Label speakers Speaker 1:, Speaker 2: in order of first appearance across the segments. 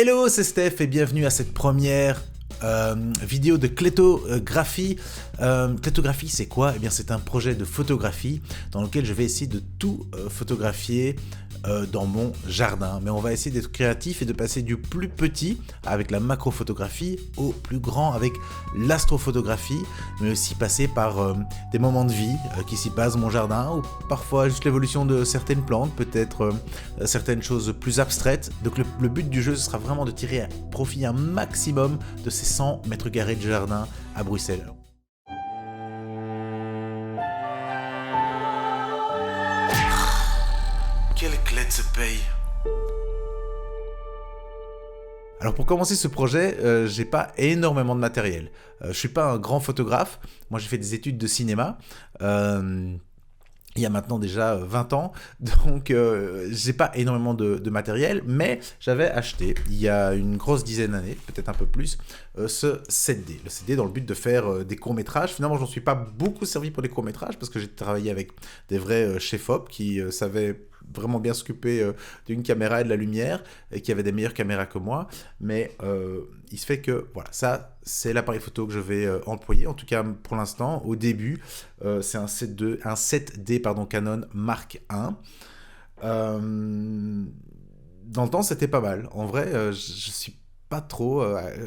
Speaker 1: Hello, c'est Steph et bienvenue à cette première vidéo de Clétographie. Clétographie, c'est quoi? Eh bien, c'est un projet de photographie dans lequel je vais essayer de tout photographier dans mon jardin. Mais on va essayer d'être créatif et de passer du plus petit avec la macrophotographie au plus grand avec l'astrophotographie, mais aussi passer par des moments de vie qui s'y passent dans mon jardin ou parfois juste l'évolution de certaines plantes, peut-être certaines choses plus abstraites. Donc le but du jeu, ce sera vraiment de tirer profit un maximum de ces 100 mètres carrés de jardin à Bruxelles. Quelle clé de se paye. Alors pour commencer ce projet, j'ai pas énormément de matériel. Je suis pas un grand photographe. Moi j'ai fait des études de cinéma. Il y a maintenant déjà 20 ans, donc j'ai pas énormément de matériel, mais j'avais acheté, il y a une grosse dizaine d'années, peut-être un peu plus, ce 7D. Le 7D dans le but de faire des courts-métrages. Finalement, j'en suis pas beaucoup servi pour les courts-métrages, parce que j'ai travaillé avec des vrais chefs-op qui savaient vraiment bien s'occuper d'une caméra et de la lumière, et qui avaient des meilleures caméras que moi, mais il se fait que, voilà, ça, c'est l'appareil photo que je vais employer, en tout cas pour l'instant, au début, c'est un 7D Canon Mark I. Dans le temps, c'était pas mal. En vrai, je sais pas trop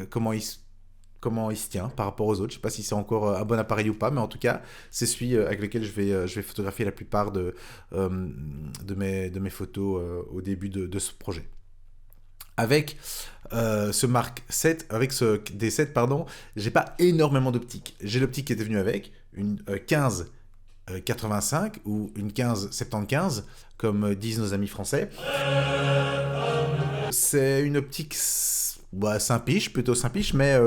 Speaker 1: comment il se tient par rapport aux autres. Je sais pas si c'est encore un bon appareil ou pas, mais en tout cas, c'est celui avec lequel je vais photographier la plupart de mes photos au début de ce projet. Avec ce Mark 7, avec ce D7, pardon, j'ai pas énormément d'optique. J'ai l'optique qui était venue avec, une 15-85 ou une 15-75, comme disent nos amis français. C'est une optique simpiche, plutôt simpiche, mais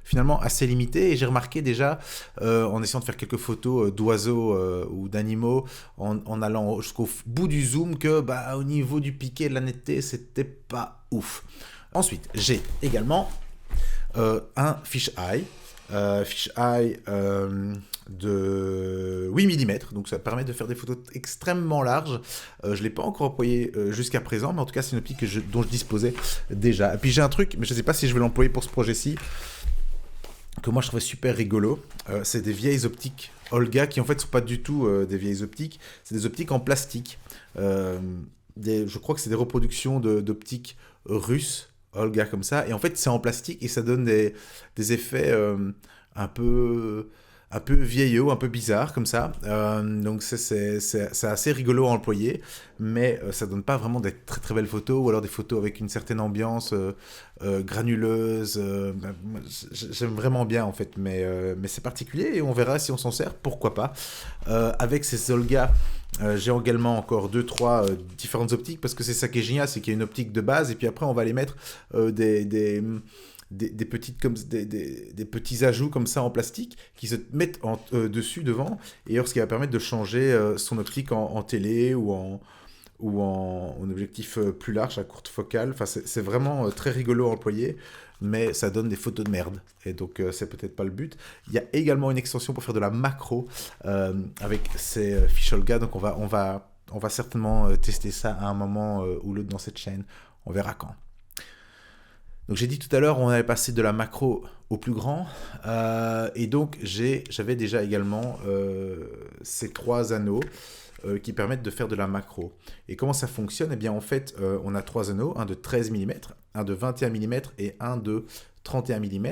Speaker 1: finalement assez limitée. Et j'ai remarqué déjà, en essayant de faire quelques photos d'oiseaux ou d'animaux, en allant jusqu'au bout du zoom, que au niveau du piqué et de la netteté, c'était pas ouf. Ensuite, j'ai également un fisheye. Fisheye de 8 mm, donc ça permet de faire des photos extrêmement larges. Je ne l'ai pas encore employé jusqu'à présent, mais en tout cas c'est une optique dont je disposais déjà. Et puis j'ai un truc, mais je ne sais pas si je vais l'employer pour ce projet-ci, que moi je trouvais super rigolo. C'est des vieilles optiques Olga qui en fait ne sont pas du tout des vieilles optiques, c'est des optiques en plastique. Je crois que c'est des reproductions d'optiques russes, Olga comme ça, et en fait c'est en plastique et ça donne des effets un peu vieillot, un peu bizarre comme ça. Donc c'est assez rigolo à employer, mais ça donne pas vraiment des très très belles photos, ou alors des photos avec une certaine ambiance granuleuse. J'aime vraiment bien en fait, mais c'est particulier et on verra si on s'en sert, pourquoi pas. Avec ces Olga, j'ai également encore 2-3 différentes optiques, parce que c'est ça qui est génial, c'est qu'il y a une optique de base et puis après on va les mettre des petits ajouts comme ça en plastique qui se mettent dessus devant, et alors ce qui va permettre de changer son optique en télé ou en objectif plus large à courte focale. Enfin, c'est vraiment très rigolo à employer, mais ça donne des photos de merde, et donc c'est peut-être pas le but. Il y a également une extension pour faire de la macro avec ces fiches Olga, donc on va certainement tester ça à un moment ou l'autre dans cette chaîne, on verra quand. Donc j'ai dit tout à l'heure, on avait passé de la macro au plus grand, et donc j'avais déjà également ces 3 anneaux qui permettent de faire de la macro. Et comment ça fonctionne? Eh bien en fait, on a 3 anneaux, un de 13 mm, un de 21 mm et un de 31 mm.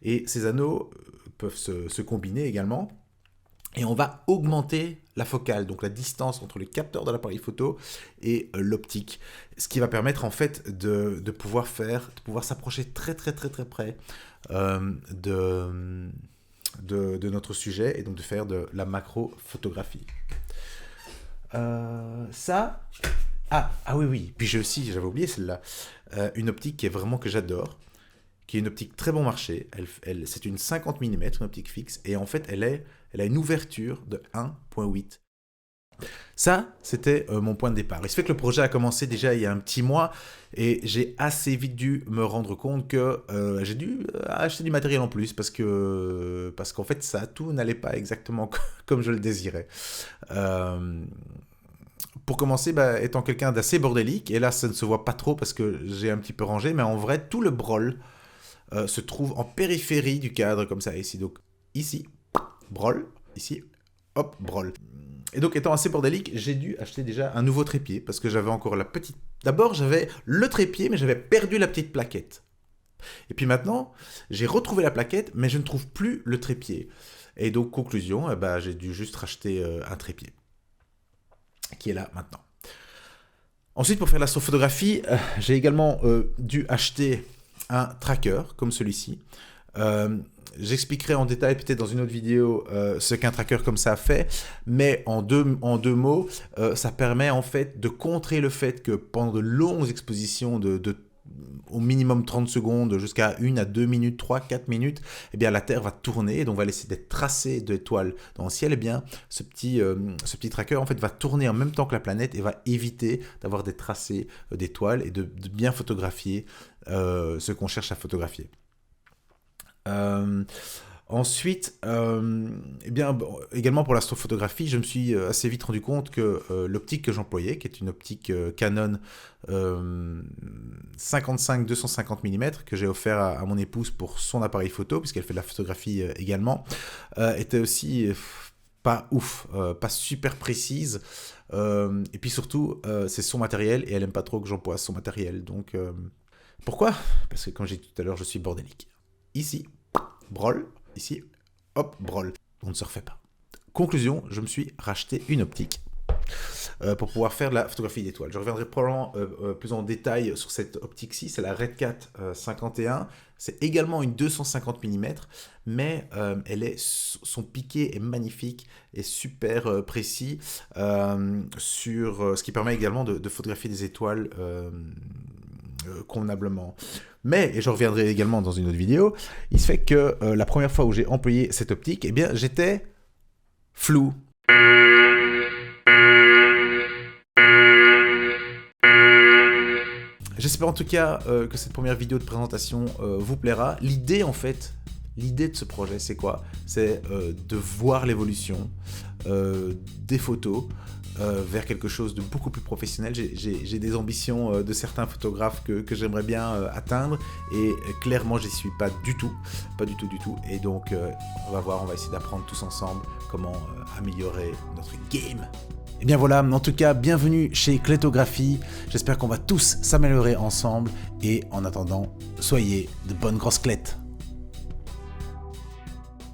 Speaker 1: Et ces anneaux peuvent se combiner également. Et on va augmenter la focale, donc la distance entre le capteur de l'appareil photo et l'optique. Ce qui va permettre en fait de pouvoir s'approcher très très très très près de notre sujet, et donc de faire de la macro-photographie. Oui. Puis j'avais oublié celle-là. Une optique qui est vraiment que j'adore, qui est une optique très bon marché. C'est une 50 mm, une optique fixe, et en fait elle a une ouverture de 1.8. Ça, c'était mon point de départ. Il se fait que le projet a commencé déjà il y a un petit mois, et j'ai assez vite dû me rendre compte que j'ai dû acheter du matériel en plus, parce qu'en fait tout n'allait pas exactement comme je le désirais. pour commencer, étant quelqu'un d'assez bordélique, et là ça ne se voit pas trop parce que j'ai un petit peu rangé, mais en vrai, tout le brol se trouve en périphérie du cadre, comme ça, ici. Donc, ici, brol, ici, hop, brol. Et donc, étant assez bordélique, j'ai dû acheter déjà un nouveau trépied, parce que j'avais encore la petite... D'abord, j'avais le trépied, mais j'avais perdu la petite plaquette. Et puis maintenant, j'ai retrouvé la plaquette, mais je ne trouve plus le trépied. Et donc, conclusion, j'ai dû juste racheter un trépied, qui est là maintenant. Ensuite, pour faire l'astrophotographie, j'ai également dû acheter un tracker, comme celui-ci. J'expliquerai en détail peut-être dans une autre vidéo ce qu'un tracker comme ça fait, mais en deux mots, ça permet en fait de contrer le fait que pendant de longues expositions au minimum 30 secondes, jusqu'à 1 à 2 minutes, 3, 4 minutes, eh bien la Terre va tourner, et donc va laisser des tracés d'étoiles dans le ciel. Eh bien, ce petit tracker en fait va tourner en même temps que la planète et va éviter d'avoir des tracés d'étoiles et de bien photographier ce qu'on cherche à photographier. Ensuite, également pour l'astrophotographie, je me suis assez vite rendu compte que l'optique que j'employais, qui est une optique Canon 55-250 mm, que j'ai offert à mon épouse pour son appareil photo, puisqu'elle fait de la photographie également, était aussi pas ouf, pas super précise. Et puis surtout, c'est son matériel, et elle aime pas trop que j'emploie son matériel. Donc, pourquoi? Parce que comme j'ai dit tout à l'heure, je suis bordélique. Ici, brol, ici, hop, brol. On ne se refait pas. Conclusion, je me suis racheté une optique pour pouvoir faire de la photographie d'étoiles. Je reviendrai probablement plus en détail sur cette optique-ci, c'est la Redcat 51. C'est également une 250 mm, mais son piqué est magnifique et super précis, sur ce qui permet également de photographier des étoiles convenablement. Mais, et je reviendrai également dans une autre vidéo, il se fait que la première fois où j'ai employé cette optique, eh bien, j'étais flou. J'espère en tout cas que cette première vidéo de présentation vous plaira. L'idée en fait, l'idée de ce projet, c'est quoi? C'est de voir l'évolution des photos vers quelque chose de beaucoup plus professionnel. J'ai des ambitions de certains photographes que j'aimerais bien atteindre, et clairement j'y suis pas du tout, du tout. Et donc on va voir, on va essayer d'apprendre tous ensemble comment améliorer notre game. Et bien voilà, en tout cas, bienvenue chez Clétographie. J'espère qu'on va tous s'améliorer ensemble, et en attendant, soyez de bonnes grosses clètes.